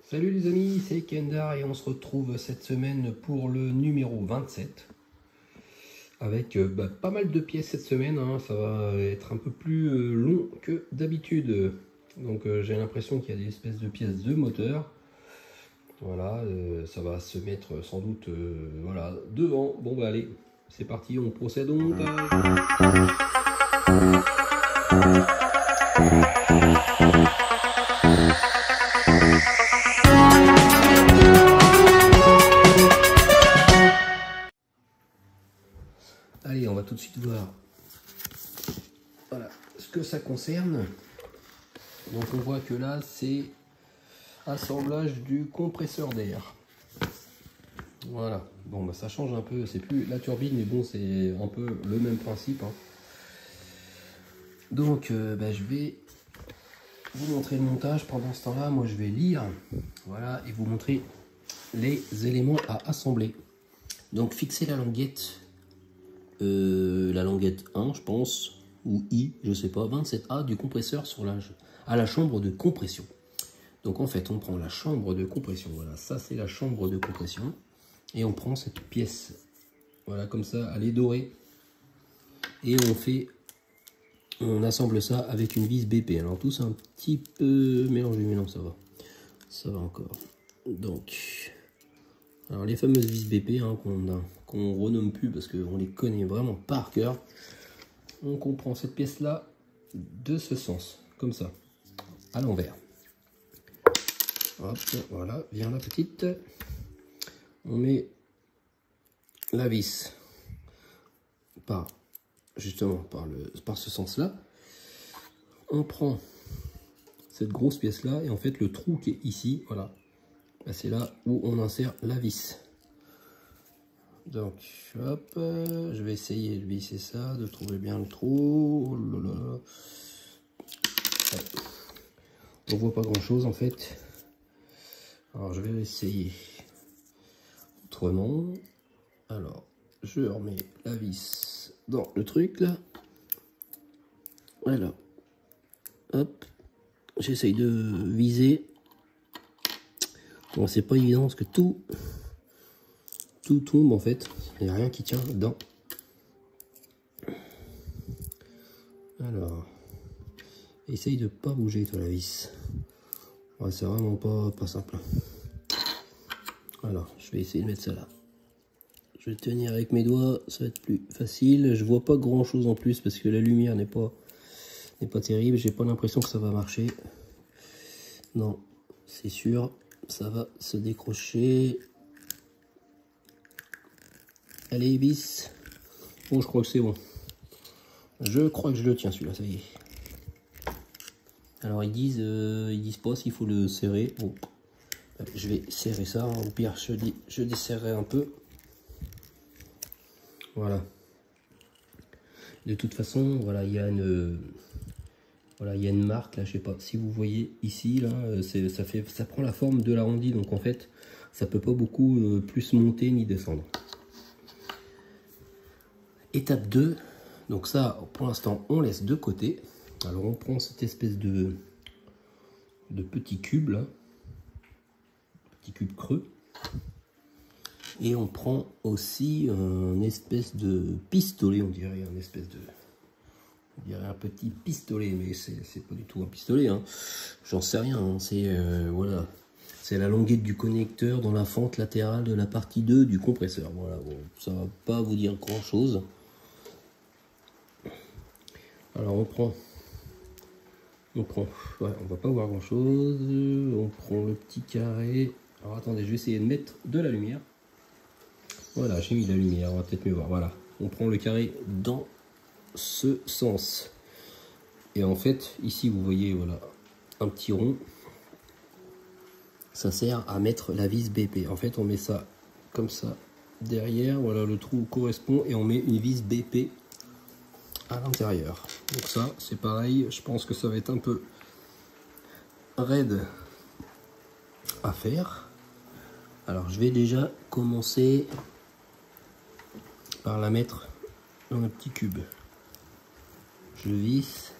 Salut les amis, c'est Kendar et on se retrouve cette semaine pour le numéro 27 avec pas mal de pièces cette semaine, hein. Ça va être un peu plus long que d'habitude. Donc j'ai l'impression qu'il y a des espèces de pièces de moteur. Voilà, ça va se mettre sans doute voilà, devant. Bon bah allez, c'est parti, on procède au montage. Allez, on va tout de suite voir voilà, ce que ça concerne. Donc on voit que là c'est assemblage du compresseur d'air. Voilà, bon bah ça change un peu, c'est plus la turbine mais bon c'est un peu le même principe, hein. Donc je vais vous montrer le montage. Pendant ce temps là moi je vais lire, voilà, et vous montrer les éléments à assembler. Donc fixer la languette 1 je pense, ou I, je sais pas, 27A du compresseur sur à la chambre de compression. Donc en fait on prend la chambre de compression, voilà, ça c'est la chambre de compression, et on prend cette pièce, voilà, comme ça, elle est dorée, et on assemble ça avec une vis BP. Alors tout c'est un petit peu mélangé, mais non, ça va encore. Donc alors les fameuses vis BP, hein, qu'on renomme plus parce qu'on les connaît vraiment par cœur. Donc on prend cette pièce là de ce sens, comme ça, à l'envers. Hop, voilà, vient la petite. On met la vis justement par ce sens là. On prend cette grosse pièce là et en fait le trou qui est ici, voilà, c'est là où on insère la vis. Donc hop, je vais essayer de visser ça, de trouver bien le trou. Oh là là. Ouais. On voit pas grand chose en fait. Alors je vais essayer autrement. Alors je remets la vis dans le truc là. Voilà. Hop. J'essaye de viser. Bon, c'est pas évident parce que tout tombe en fait. Il n'y a rien qui tient dedans. Alors, essaye de pas bouger toi la vis. Ouais, c'est vraiment pas simple. Alors, je vais essayer de mettre ça là. Je vais tenir avec mes doigts, ça va être plus facile. Je vois pas grand chose en plus parce que la lumière n'est pas terrible. J'ai pas l'impression que ça va marcher. Non, c'est sûr, ça va se décrocher. Allez, vis. Bon, je crois que c'est bon. Je crois que je le tiens celui-là, ça y est. Alors ils disent pas s'il faut le serrer. Bon, je vais serrer ça. Au pire, je desserrerai un peu. Voilà. De toute façon, voilà, il y a une marque là, je sais pas si vous voyez ici là, ça prend la forme de l'arrondi, donc en fait, ça peut pas beaucoup plus monter ni descendre. Étape 2, donc ça pour l'instant on laisse de côté. Alors on prend cette espèce de petit cube là, petit cube creux, et on prend aussi un espèce de pistolet, on dirait un petit pistolet, mais c'est pas du tout un pistolet, hein. J'en sais rien, hein. C'est voilà, c'est la longueur du connecteur dans la fente latérale de la partie 2 du compresseur. Voilà, bon, ça va pas vous dire grand chose. Alors on prend, ouais, on va pas voir grand chose. On prend le petit carré. Alors attendez, je vais essayer de mettre de la lumière. Voilà, j'ai mis de la lumière, on va peut-être mieux voir. Voilà, on prend le carré dans ce sens. Et en fait, ici vous voyez, voilà, un petit rond. Ça sert à mettre la vis BP. En fait, on met ça comme ça derrière. Voilà, le trou correspond et on met une vis BP à l'intérieur. Donc ça, c'est pareil. Je pense que ça va être un peu raide à faire. Alors, je vais déjà commencer par la mettre dans le petit cube. Je visse.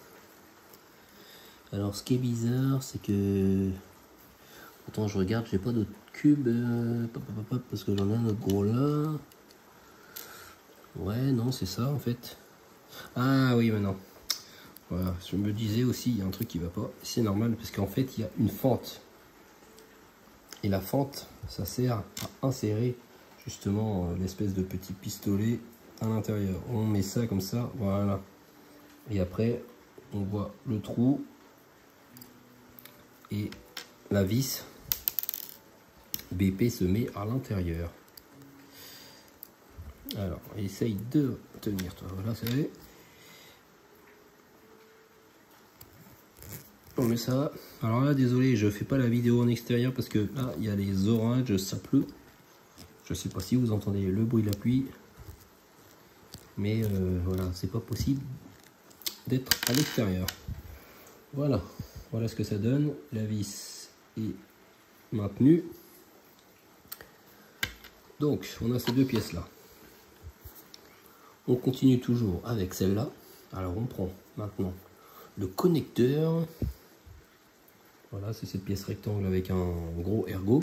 Alors, ce qui est bizarre, c'est que Attends, je regarde, j'ai pas d'autres cubes. Parce que j'en ai un autre gros là. Ouais, non, c'est ça en fait. Ah oui, maintenant. Voilà, je me disais aussi, il y a un truc qui va pas. C'est normal parce qu'en fait, il y a une fente. Et la fente, ça sert à insérer justement l'espèce de petit pistolet à l'intérieur. On met ça comme ça, voilà. Et après, on voit le trou et la vis BP se met à l'intérieur. Alors, essaye de tenir, toi. Voilà, ça y est. On met ça. Alors là, désolé, je fais pas la vidéo en extérieur parce que là, il y a les orages, ça pleut. Je sais pas si vous entendez le bruit de la pluie. Mais voilà, c'est pas possible d'être à l'extérieur. Voilà. Voilà ce que ça donne. La vis est maintenue. Donc, on a ces deux pièces là. On continue toujours avec celle-là. Alors, on prend maintenant le connecteur. Voilà, c'est cette pièce rectangle avec un gros ergot.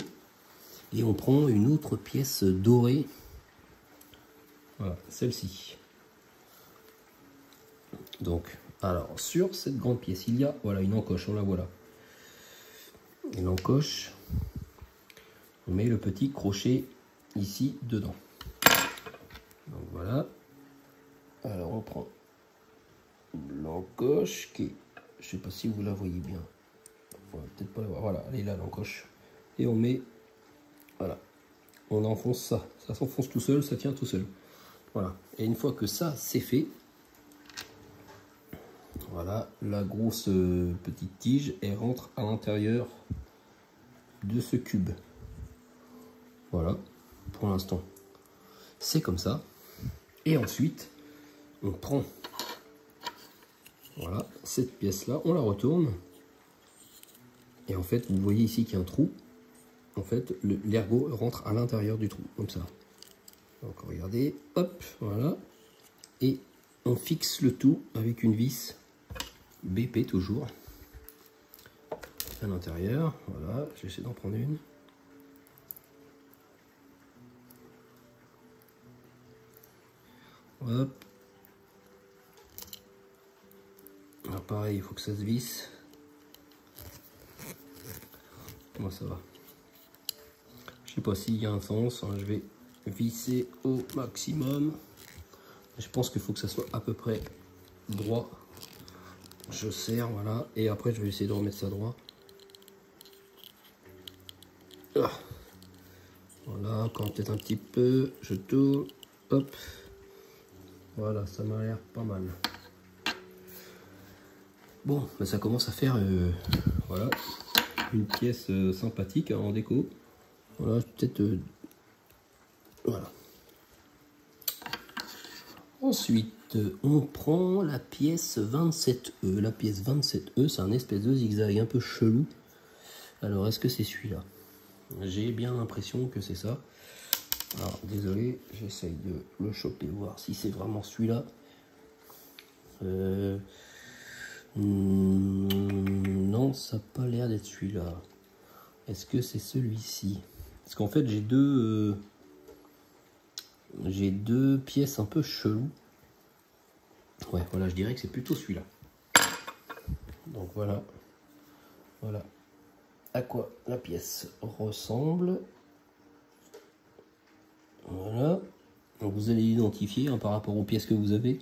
Et on prend une autre pièce dorée. Voilà, celle-ci. Donc, alors, sur cette grande pièce, il y a voilà, une encoche, on la voit là. Et l'encoche, on met le petit crochet ici dedans. Donc voilà. Alors, on prend l'encoche qui est, je sais pas si vous la voyez bien. Peut-être pas la voir. Voilà, elle est là l'encoche. Et on met, voilà, on enfonce ça. Ça s'enfonce tout seul, ça tient tout seul. Voilà. Et une fois que ça c'est fait, voilà, la grosse petite tige, elle rentre à l'intérieur de ce cube. Voilà, pour l'instant, c'est comme ça. Et ensuite, on prend, voilà, cette pièce-là, on la retourne. Et en fait, vous voyez ici qu'il y a un trou. En fait, l'ergot rentre à l'intérieur du trou, comme ça. Donc, regardez, hop, voilà. Et on fixe le tout avec une vis BP toujours. À l'intérieur, voilà, j'essaie d'en prendre une. Hop. Alors pareil, il faut que ça se visse. Comment ça va? Je sais pas s'il y a un sens, hein, je vais visser au maximum. Je pense qu'il faut que ça soit à peu près droit. Je serre, voilà, et après je vais essayer de remettre ça droit. Ah. Voilà, encore peut-être un petit peu, je tourne, hop. Voilà, ça m'a l'air pas mal. Bon, ben ça commence à faire, voilà, une pièce sympathique hein, en déco. Voilà, peut-être, voilà. Ensuite, on prend la pièce 27E. La pièce 27E, c'est un espèce de zigzag un peu chelou. Alors, est-ce que c'est celui-là? J'ai bien l'impression que c'est ça. Alors, désolé, j'essaye de le choper, voir si c'est vraiment celui-là. Non, ça n'a pas l'air d'être celui-là. Est-ce que c'est celui-ci? Parce qu'en fait, j'ai deux pièces un peu cheloues. Ouais, voilà, je dirais que c'est plutôt celui-là. Donc voilà. Voilà à quoi la pièce ressemble. Voilà. Donc vous allez l'identifier hein, par rapport aux pièces que vous avez.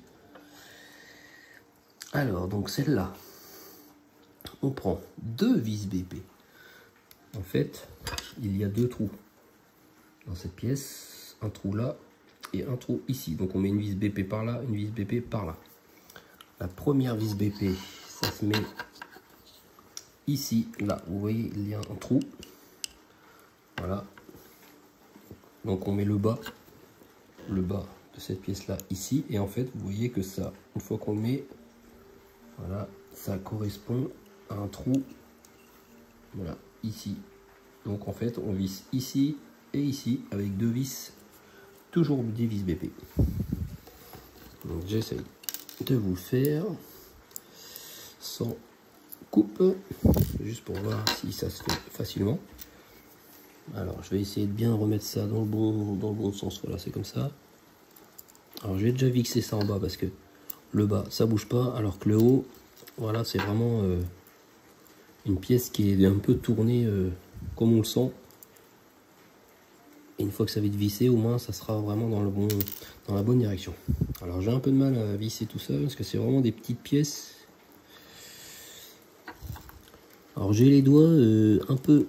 Alors, donc celle-là, on prend deux vis BP. En fait, il y a deux trous dans cette pièce. Un trou là et un trou ici. Donc on met une vis BP par là, une vis BP par là. La première vis BP, ça se met ici, là. Vous voyez, il y a un trou. Voilà. Donc on met le bas de cette pièce-là ici. Et en fait, vous voyez que ça, une fois qu'on le met, voilà, ça correspond à un trou. Voilà, ici. Donc en fait, on visse ici et ici avec deux vis. Toujours des vis BP. Donc j'essaye de vous le faire sans coupe, juste pour voir si ça se fait facilement. Alors je vais essayer de bien remettre ça dans le bon sens. Voilà, c'est comme ça. Alors je vais déjà fixer ça en bas parce que le bas ça bouge pas, alors que le haut, voilà, c'est vraiment une pièce qui est un peu tournée comme on le sent. Et une fois que ça va être vissé, au moins ça sera vraiment dans la bonne direction. Alors j'ai un peu de mal à visser tout ça parce que c'est vraiment des petites pièces. Alors j'ai les doigts un peu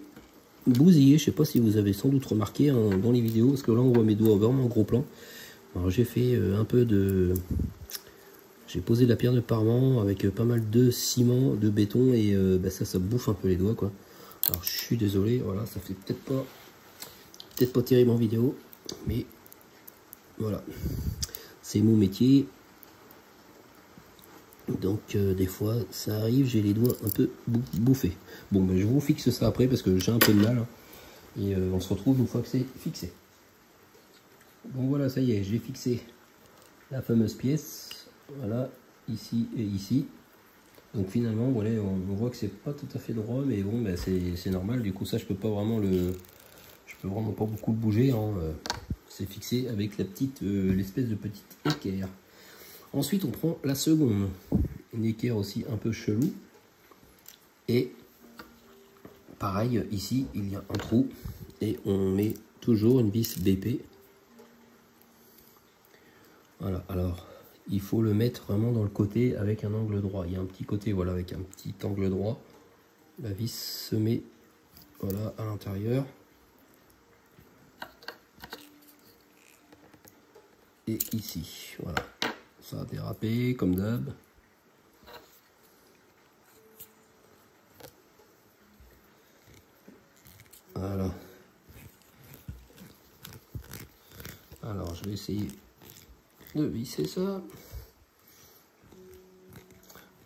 bousillés, je sais pas si vous avez sans doute remarqué hein, dans les vidéos, parce que là on voit mes doigts vraiment en gros plan. Alors j'ai fait un peu de... J'ai posé de la pierre de parement avec pas mal de ciment, de béton, et bah ça bouffe un peu les doigts quoi. Alors je suis désolé, voilà, ça fait peut-être pas terrible en vidéo, mais voilà, c'est mon métier. Donc des fois ça arrive, j'ai les doigts un peu bouffés. Bon ben je vous fixe ça après parce que j'ai un peu de mal hein. Et on se retrouve une fois que c'est fixé. Bon voilà, ça y est, j'ai fixé la fameuse pièce, voilà, ici et ici. Donc finalement voilà, on voit que c'est pas tout à fait droit, mais bon ben c'est normal. Du coup ça je peux vraiment pas beaucoup le bouger hein. C'est fixé avec l'espèce de petite équerre. Ensuite on prend la seconde, une équerre aussi un peu chelou, et pareil ici il y a un trou et on met toujours une vis BP. Voilà, alors il faut le mettre vraiment dans le côté avec un angle droit. Il y a un petit côté voilà avec un petit angle droit. La vis se met voilà à l'intérieur. Et ici, voilà. Ça a dérapé comme d'hab. Voilà. Alors je vais essayer de visser ça.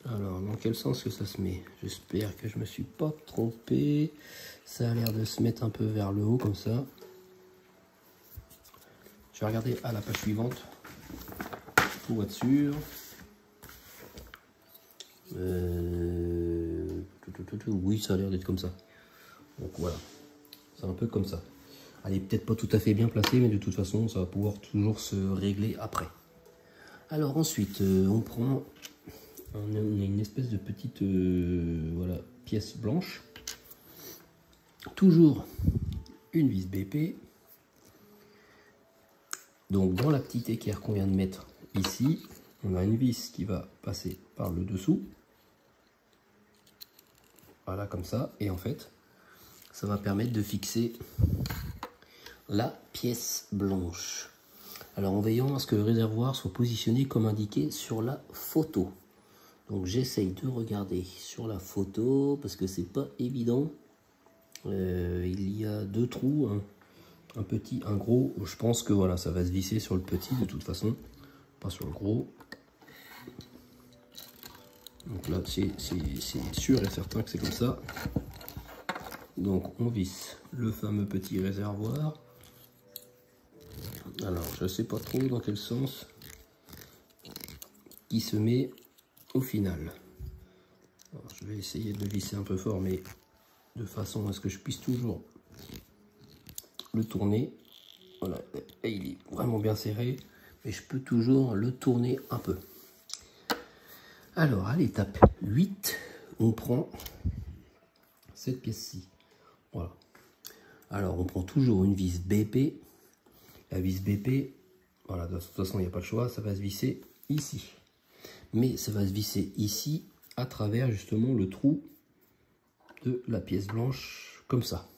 Alors dans quel sens que ça se met? J'espère que je me suis pas trompé. Ça a l'air de se mettre un peu vers le haut comme ça. Je vais regarder à la page suivante pour être sûr. Oui, ça a l'air d'être comme ça. Donc voilà, c'est un peu comme ça. Elle est peut-être pas tout à fait bien placée, mais de toute façon, ça va pouvoir toujours se régler après. Alors ensuite, on prend une espèce de petite voilà, pièce blanche. Toujours une vis BP. Donc dans la petite équerre qu'on vient de mettre ici, on a une vis qui va passer par le dessous. Voilà, comme ça. Et en fait, ça va permettre de fixer la pièce blanche. Alors en veillant à ce que le réservoir soit positionné comme indiqué sur la photo. Donc j'essaye de regarder sur la photo parce que c'est pas évident. Il y a deux trous, hein. Un petit, un gros. Je pense que voilà, ça va se visser sur le petit de toute façon, pas sur le gros. Donc là c'est sûr et certain que c'est comme ça. Donc on visse le fameux petit réservoir. Alors je sais pas trop dans quel sens qui se met au final. Alors, je vais essayer de le visser un peu fort, mais de façon à ce que je puisse toujours le tourner. Voilà, et il est vraiment bien serré, mais je peux toujours le tourner un peu. Alors à l'étape 8, on prend cette pièce-ci. Voilà. Alors on prend toujours une vis BP. La vis BP, voilà, de toute façon il n'y a pas le choix, ça va se visser ici. Mais ça va se visser ici à travers justement le trou de la pièce blanche, comme ça.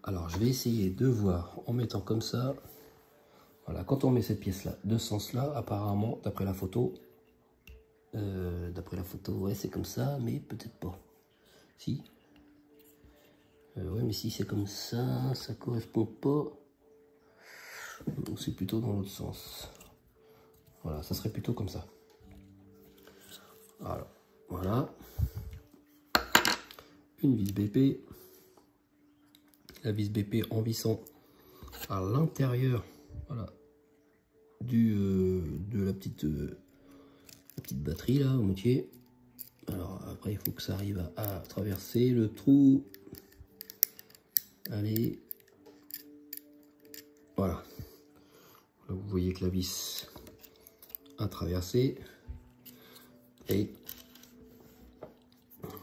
Alors je vais essayer de voir en mettant comme ça. Voilà, quand on met cette pièce là de ce sens là, apparemment d'après la photo, ouais c'est comme ça, mais peut-être pas. Si, ouais, mais si c'est comme ça, ça correspond pas. Donc c'est plutôt dans l'autre sens. Voilà, ça serait plutôt comme ça. Alors, voilà. Une vis BP. La vis BP en vissant à l'intérieur, voilà, de la petite batterie là, au moitié. Alors après, il faut que ça arrive à traverser le trou. Allez. Voilà. Là, vous voyez que la vis a traversé. Et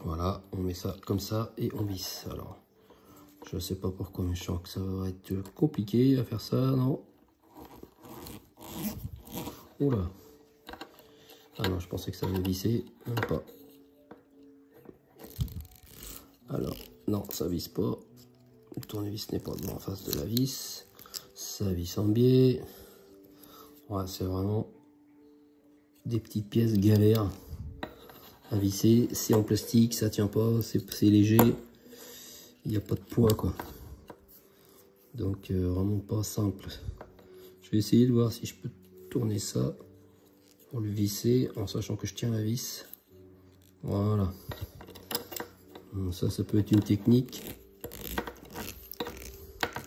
voilà, on met ça comme ça et on visse. Alors, je sais pas pourquoi, mais je sens que ça va être compliqué à faire ça, non? Oula. Ah non, je pensais que ça allait visser, même pas. Alors, non, ça visse pas. Le tournevis n'est pas en face de la vis. Ça visse en biais. Ouais, c'est vraiment des petites pièces galères à visser. C'est en plastique, ça tient pas, c'est léger. Il n'y a pas de poids, quoi. Donc, vraiment pas simple. Je vais essayer de voir si je peux tourner ça pour le visser en sachant que je tiens la vis. Voilà. Ça peut être une technique.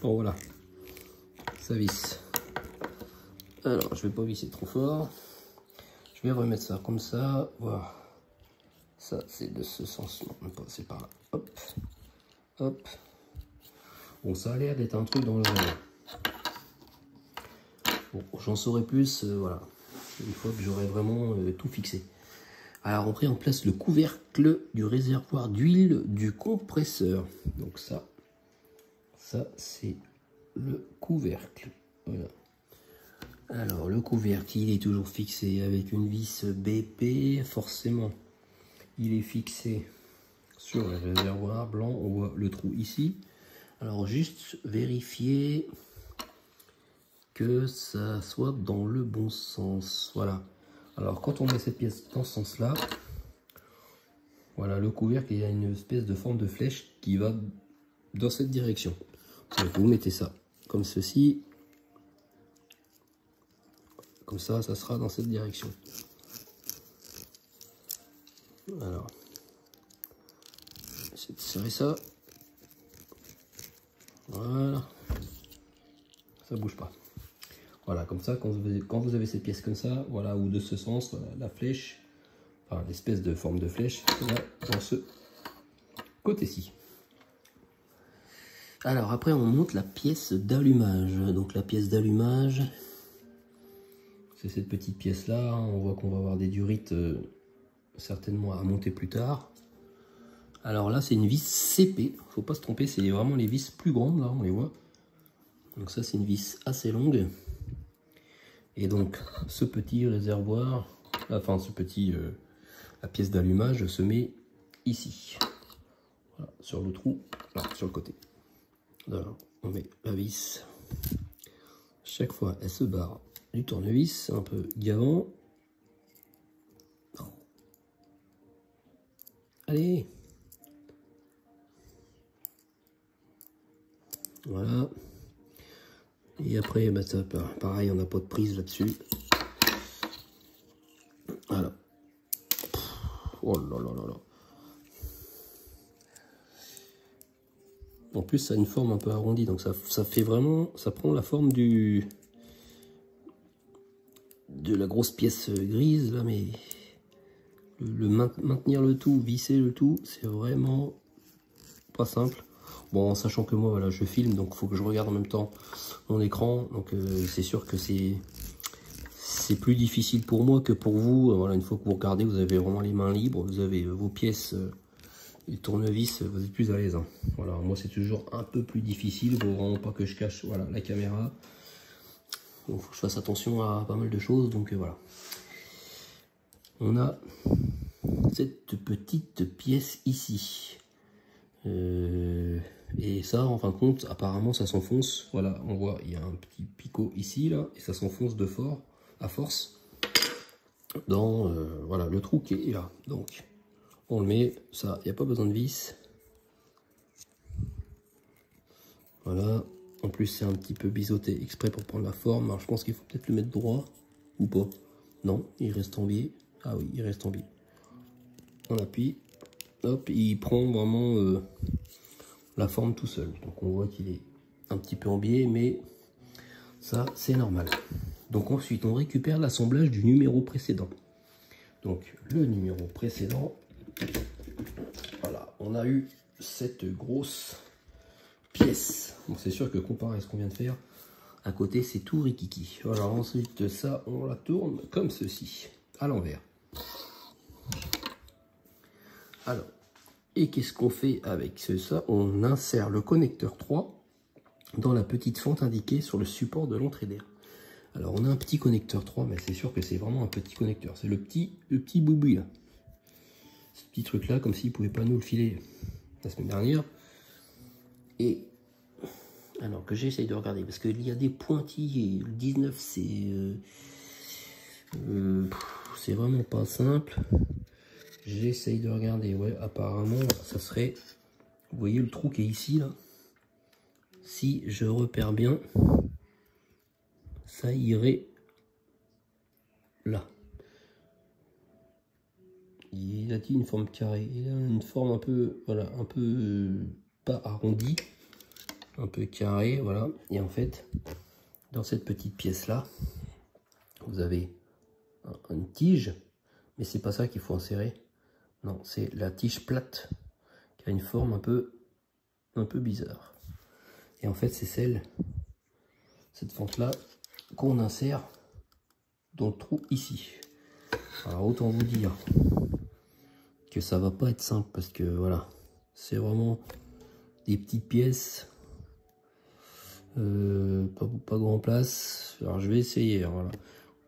Bon, voilà. Ça visse. Alors, je vais pas visser trop fort. Je vais remettre ça comme ça. Voilà. Ça, c'est de ce sens. Non, c'est par là. Hop. Hop. Bon, ça a l'air d'être un truc dans le genre. Bon, j'en saurai plus, voilà. Une fois que j'aurai vraiment tout fixé. Alors, après, on place le couvercle du réservoir d'huile du compresseur. Donc ça c'est le couvercle. Voilà. Alors, le couvercle, il est toujours fixé avec une vis BP, forcément. Il est fixé sur le réservoir blanc. On voit le trou ici. Alors, juste vérifier que ça soit dans le bon sens. Voilà. Alors, quand on met cette pièce dans ce sens-là, voilà, le couvercle, il y a une espèce de forme de flèche qui va dans cette direction. Donc, vous mettez ça comme ceci. Comme ça, ça sera dans cette direction. Alors, j'essaie de serrer ça. Voilà. Ça bouge pas. Voilà, comme ça, quand vous avez cette pièce comme ça, voilà, ou de ce sens, voilà, la flèche, enfin l'espèce de forme de flèche, là, dans ce côté-ci. Alors après, on monte la pièce d'allumage. Donc la pièce d'allumage, c'est cette petite pièce-là. On voit qu'on va avoir des durites certainement à monter plus tard. Alors là, c'est une vis CP. Faut pas se tromper, c'est vraiment les vis plus grandes, là, on les voit. Donc ça, c'est une vis assez longue. Et donc, ce petit réservoir, enfin, la pièce d'allumage se met ici. Voilà, sur le trou, là, sur le côté. Alors, on met la vis. Chaque fois, elle se barre du tournevis, un peu gavant. Allez! Voilà. Et après, bah, ça, pareil, on n'a pas de prise là-dessus. Voilà. Oh là là là là. En plus, ça a une forme un peu arrondie, donc ça fait vraiment, ça prend la forme de la grosse pièce grise là, mais maintenir le tout, visser le tout, c'est vraiment pas simple. Bon, en sachant que moi, voilà, je filme, donc il faut que je regarde en même temps mon écran, donc c'est sûr que c'est plus difficile pour moi que pour vous. Voilà, une fois que vous regardez, vous avez vraiment les mains libres, vous avez vos pièces. Les tournevis, vous êtes plus à l'aise. Hein. Voilà, moi c'est toujours un peu plus difficile. Il ne faut vraiment pas que je cache, voilà, la caméra. Donc il faut que je fasse attention à pas mal de choses. Donc voilà. On a cette petite pièce ici. Et ça, en fin de compte, apparemment ça s'enfonce. Voilà, on voit, il y a un petit picot ici, là, et ça s'enfonce à force dans voilà, le trou qui est là. Donc on le met, ça, il n'y a pas besoin de vis. Voilà. En plus, c'est un petit peu biseauté exprès pour prendre la forme. Alors, je pense qu'il faut peut-être le mettre droit ou pas. Non, il reste en biais. Ah oui, il reste en biais. On appuie. Hop, il prend vraiment la forme tout seul. Donc, on voit qu'il est un petit peu en biais, mais ça, c'est normal. Donc, ensuite, on récupère l'assemblage du numéro précédent. Donc, le numéro précédent... Voilà, on a eu cette grosse pièce. Bon, c'est sûr que comparé à ce qu'on vient de faire, à côté c'est tout rikiki. Alors ensuite ça, on la tourne comme ceci, à l'envers. Alors, et qu'est-ce qu'on fait avec ça? On insère le connecteur 3 dans la petite fente indiquée sur le support de l'entrée d'air. Alors on a un petit connecteur 3, mais c'est sûr que c'est vraiment un petit connecteur. C'est le petit boubou là. Ce petit truc là, comme s'il ne pouvait pas nous le filer la semaine dernière. Et alors que j'essaye de regarder, parce qu'il y a des pointillés. Le 19 c'est vraiment pas simple. J'essaye de regarder. Ouais, apparemment ça serait, vous voyez le trou qui est ici là. Si je repère bien, ça irait là. Il a dit une forme carrée. Il a une forme un peu, voilà, un peu pas arrondie, un peu carré, voilà. Et en fait, dans cette petite pièce là, vous avez une tige, mais c'est pas ça qu'il faut insérer. Non, c'est la tige plate qui a une forme un peu bizarre. Et en fait, c'est cette fente là qu'on insère dans le trou ici. Alors autant vous dire que ça va pas être simple, parce que voilà, c'est vraiment des petites pièces, pas grand place. Alors je vais essayer, voilà.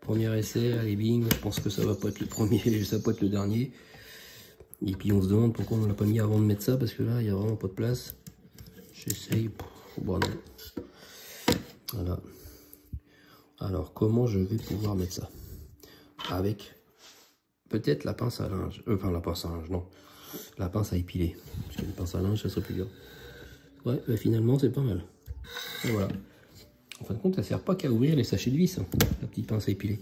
Premier essai, allez bing, je pense que ça va pas être le premier, ça va pas être le dernier. Et puis on se demande pourquoi on l'a pas mis avant de mettre ça, parce que là il y a vraiment pas de place. J'essaye, bon non. Voilà. Alors comment je vais pouvoir mettre ça? Avec peut-être la pince à linge, enfin la pince à linge, non, la pince à épiler, parce que la pince à linge ça serait plus dur. Ouais, bah finalement c'est pas mal. Et voilà. En fin de compte, ça sert pas qu'à ouvrir les sachets de vis, hein, la petite pince à épiler.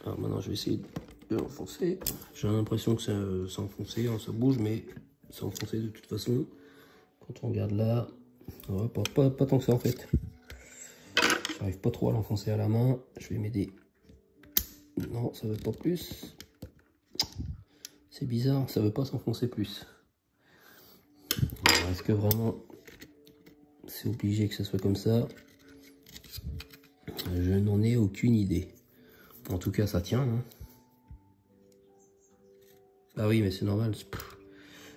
Alors maintenant je vais essayer de l'enfoncer. J'ai l'impression que c'est enfoncé, hein, ça bouge, mais c'est enfoncé de toute façon. Quand on regarde là, ouais, pas tant que ça en fait. J'arrive pas trop à l'enfoncer à la main. Je vais m'aider. Non, ça veut pas plus. C'est bizarre, ça veut pas s'enfoncer plus. Est-ce que vraiment c'est obligé que ce soit comme ça? Je n'en ai aucune idée. En tout cas, ça tient. Hein. Ah oui, mais c'est normal.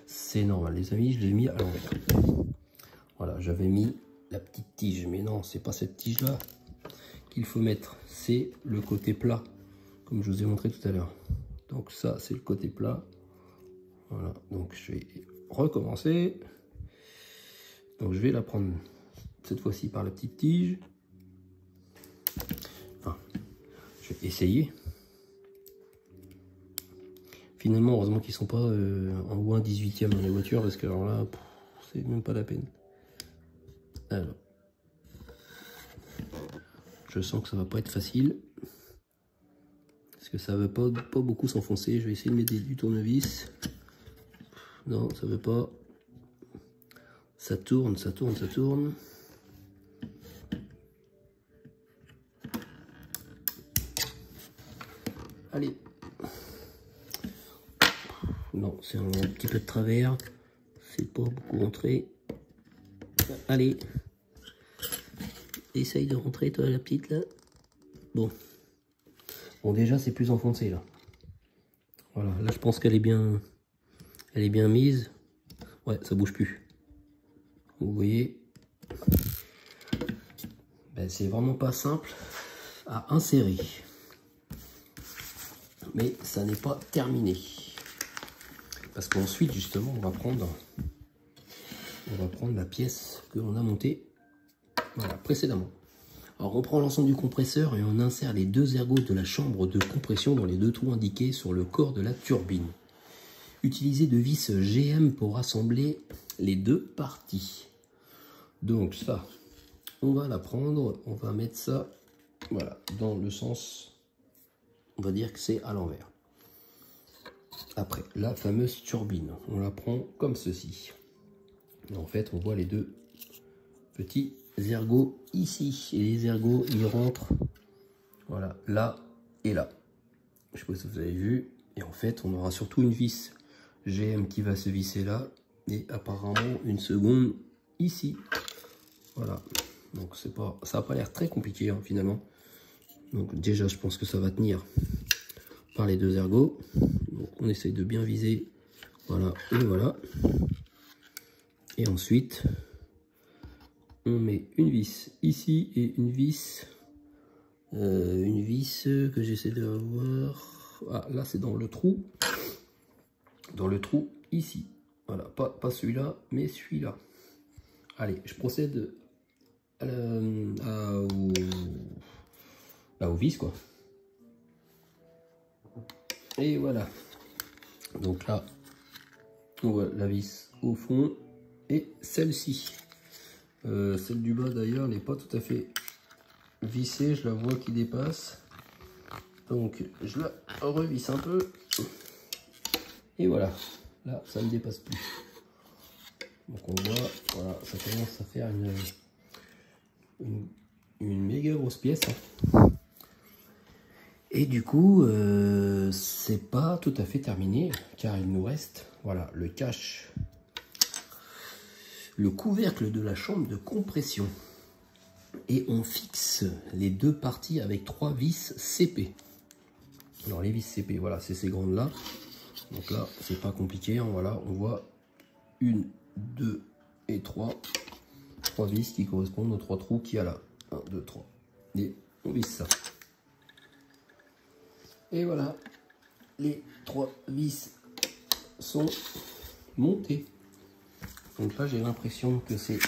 C'est normal, les amis, je l'ai mis à l'envers. Voilà, j'avais mis la petite tige, mais non, c'est pas cette tige-là qu'il faut mettre. C'est le côté plat, comme je vous ai montré tout à l'heure. Donc ça, c'est le côté plat. Voilà, donc je vais recommencer. Donc je vais la prendre cette fois-ci par la petite tige. Enfin, je vais essayer. Finalement, heureusement qu'ils sont pas en haut 1/18e dans les voitures, parce que alors là, c'est même pas la peine. Alors, je sens que ça va pas être facile, parce que ça veut pas beaucoup s'enfoncer. Je vais essayer de mettre du tournevis. Non, ça veut pas. Ça tourne, ça tourne, ça tourne. Allez. Non, c'est un petit peu de travers. C'est pas beaucoup rentré. Allez. Essaye de rentrer, toi, la petite, là. Bon. Bon, déjà, c'est plus enfoncé, là. Voilà, là, je pense qu'elle est bien... Elle est bien mise. Ouais, ça bouge plus. Vous voyez, ben, c'est vraiment pas simple à insérer. Mais ça n'est pas terminé. Parce qu'ensuite, justement, on va prendre la pièce que l'on a montée, voilà, précédemment. Alors, on prend l'ensemble du compresseur et on insère les deux ergots de la chambre de compression dans les deux trous indiqués sur le corps de la turbine. Utilisez de vis GM pour assembler les deux parties. Donc ça, on va la prendre, on va mettre ça, voilà, dans le sens, on va dire que c'est à l'envers. Après, la fameuse turbine, on la prend comme ceci. Et en fait, on voit les deux petits ergots ici. Et les ergots, ils rentrent, voilà, là et là. Je sais pas si vous avez vu. Et en fait, on aura surtout une vis GM qui va se visser là. Et apparemment, une seconde ici. Voilà. Donc c'est pas, ça n'a pas l'air très compliqué hein, finalement. Donc déjà je pense que ça va tenir par les deux ergots. Donc on essaye de bien viser. Voilà et voilà. Et ensuite on met une vis ici et une vis que j'essaie de voir. Ah, là c'est dans le trou. Dans le trou ici. Voilà, pas celui-là, mais celui-là. Allez, je procède au vis, quoi. Et voilà. Donc là, on voit la vis au fond. Et celle-ci. Celle du bas, d'ailleurs, n'est pas tout à fait vissée. Je la vois qui dépasse. Donc, je la revisse un peu. Et voilà. Là, ça ne dépasse plus. Donc on voit, voilà, ça commence à faire une méga grosse pièce. Hein. Et du coup, c'est pas tout à fait terminé, car il nous reste, voilà, le cache, le couvercle de la chambre de compression. Et on fixe les deux parties avec 3 vis CP. Alors les vis CP, voilà, c'est ces grandes là. Donc là, c'est pas compliqué, hein, voilà, on voit 1, 2 et 3 vis qui correspondent aux 3 trous qu'il y a là. 1, 2, 3. Et on visse ça. Et voilà, les 3 vis sont montées. Donc là, j'ai l'impression que c'est...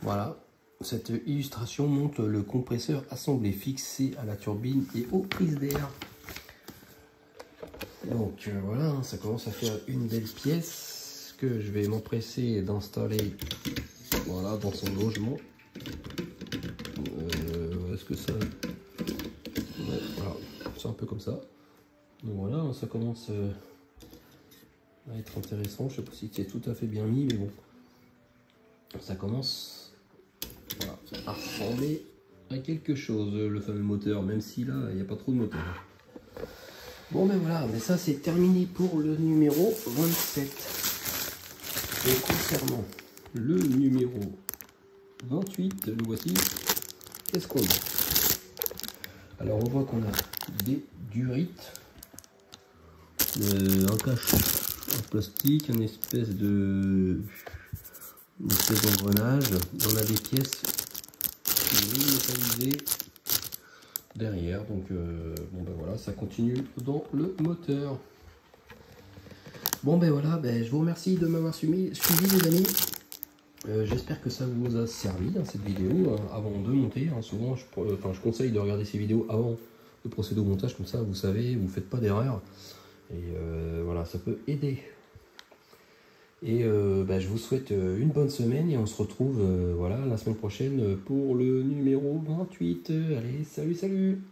Voilà, cette illustration montre le compresseur assemblé fixé à la turbine et aux prises d'air. Donc voilà, hein, ça commence à faire une belle pièce que je vais m'empresser d'installer, voilà, dans son logement. Est-ce que ça... Ouais, voilà, c'est un peu comme ça. Donc voilà, ça commence à être intéressant. Je sais pas si c'est tout à fait bien mis, mais bon, ça commence, voilà, à ressembler à quelque chose, le fameux moteur, même si là, il n'y a pas trop de moteur. Bon ben voilà, mais ça c'est terminé pour le numéro 27. Et concernant le numéro 28, le voici. Qu'est-ce qu'on a? Alors on voit qu'on a des durites, un cache en plastique, une espèce d'engrenage. On a des pièces métallisées derrière, donc bon ben voilà, ça continue dans le moteur. Bon ben voilà, ben, je vous remercie de m'avoir suivi les amis. J'espère que ça vous a servi dans cette vidéo avant de monter. Hein. Souvent je conseille de regarder ces vidéos avant de procéder au montage, comme ça vous savez, vous ne faites pas d'erreur. Et voilà, ça peut aider. Et ben, je vous souhaite une bonne semaine et on se retrouve voilà, la semaine prochaine pour le numéro 28. Allez, salut, salut!